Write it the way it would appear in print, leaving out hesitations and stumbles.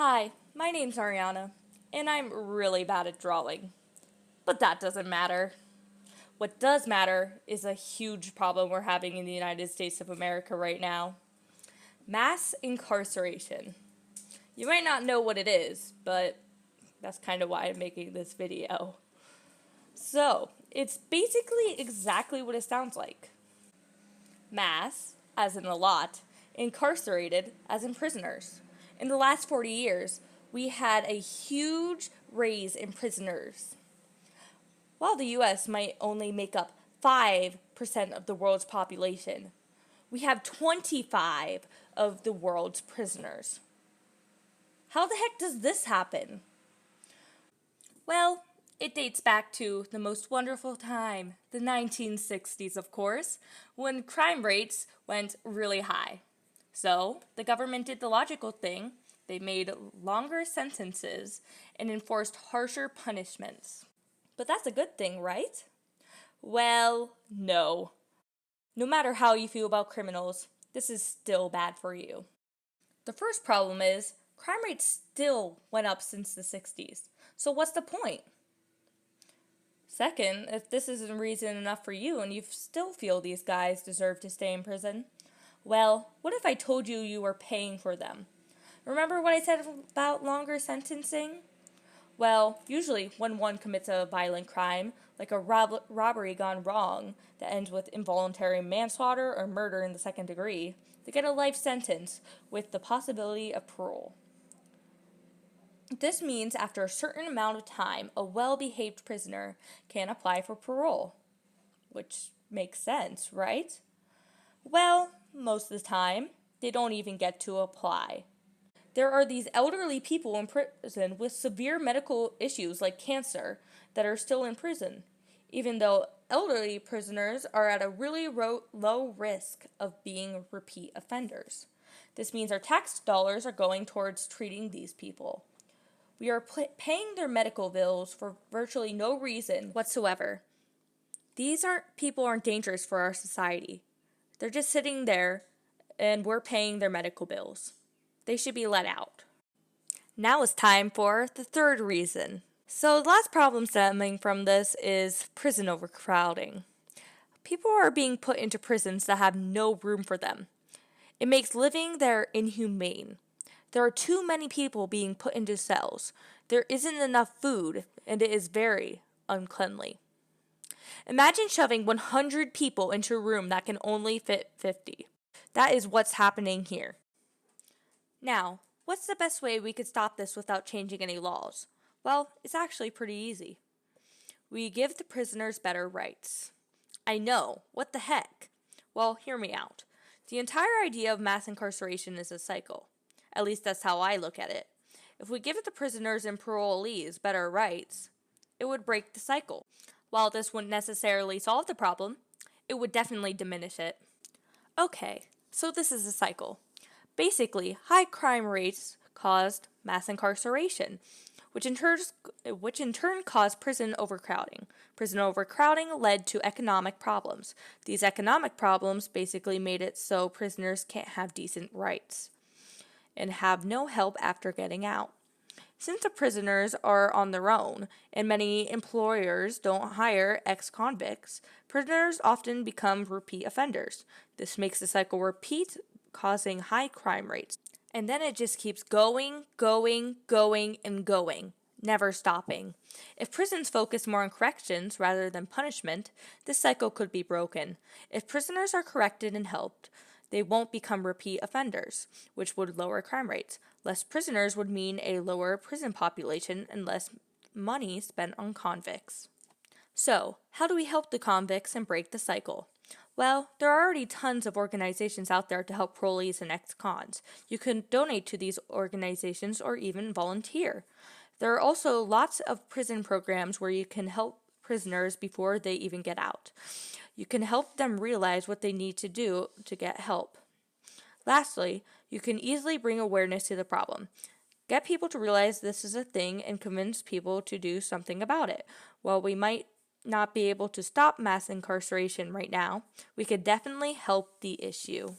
Hi, my name's Arianna, and I'm really bad at drawing. But that doesn't matter. What does matter is a huge problem we're having in the United States of America right now: mass incarceration. You might not know what it is, but that's kind of why I'm making this video. So, it's basically exactly what it sounds like: mass, as in a lot, incarcerated, as in prisoners. In the last 40 years, we had a huge raise in prisoners. While the US might only make up 5% of the world's population, we have 25 of the world's prisoners. How the heck does this happen? Well, it dates back to the most wonderful time, the 1960s, of course, when crime rates went really high. So, the government did the logical thing. They made longer sentences and enforced harsher punishments. But that's a good thing, right? Well, no. No matter how you feel about criminals, this is still bad for you. The first problem is crime rates still went up since the 60s. So what's the point? Second, if this isn't reason enough for you and you still feel these guys deserve to stay in prison, well, what if I told you you were paying for them? Remember what I said about longer sentencing? Well, usually when one commits a violent crime, like a robbery gone wrong that ends with involuntary manslaughter or murder in the second degree, they get a life sentence with the possibility of parole. This means after a certain amount of time, a well-behaved prisoner can apply for parole. Which makes sense, right? Well, most of the time, they don't even get to apply. There are these elderly people in prison with severe medical issues like cancer that are still in prison, even though elderly prisoners are at a really low risk of being repeat offenders. This means our tax dollars are going towards treating these people. We are paying their medical bills for virtually no reason whatsoever. These people aren't dangerous for our society. They're just sitting there and we're paying their medical bills. They should be let out. Now it's time for the third reason. So the last problem stemming from this is prison overcrowding. People are being put into prisons that have no room for them. It makes living there inhumane. There are too many people being put into cells. There isn't enough food, and it is very uncleanly. Imagine shoving 100 people into a room that can only fit 50. That is what's happening here. Now, what's the best way we could stop this without changing any laws? Well, it's actually pretty easy. We give the prisoners better rights. I know, what the heck? Well, hear me out. The entire idea of mass incarceration is a cycle. At least that's how I look at it. If we give the prisoners and parolees better rights, it would break the cycle. While this wouldn't necessarily solve the problem, it would definitely diminish it. Okay, so this is a cycle. Basically, high crime rates caused mass incarceration, which in turn caused prison overcrowding. Prison overcrowding led to economic problems. These economic problems basically made it so prisoners can't have decent rights and have no help after getting out. Since the prisoners are on their own, and many employers don't hire ex-convicts, prisoners often become repeat offenders. This makes the cycle repeat, causing high crime rates. And then it just keeps going, and going, never stopping. If prisons focus more on corrections rather than punishment, this cycle could be broken. If prisoners are corrected and helped, they won't become repeat offenders, which would lower crime rates. Less prisoners would mean a lower prison population and less money spent on convicts. So, how do we help the convicts and break the cycle? Well, there are already tons of organizations out there to help parolees and ex-cons. You can donate to these organizations or even volunteer. There are also lots of prison programs where you can help prisoners before they even get out. You can help them realize what they need to do to get help. Lastly, you can easily bring awareness to the problem. Get people to realize this is a thing and convince people to do something about it. While we might not be able to stop mass incarceration right now, we could definitely help the issue.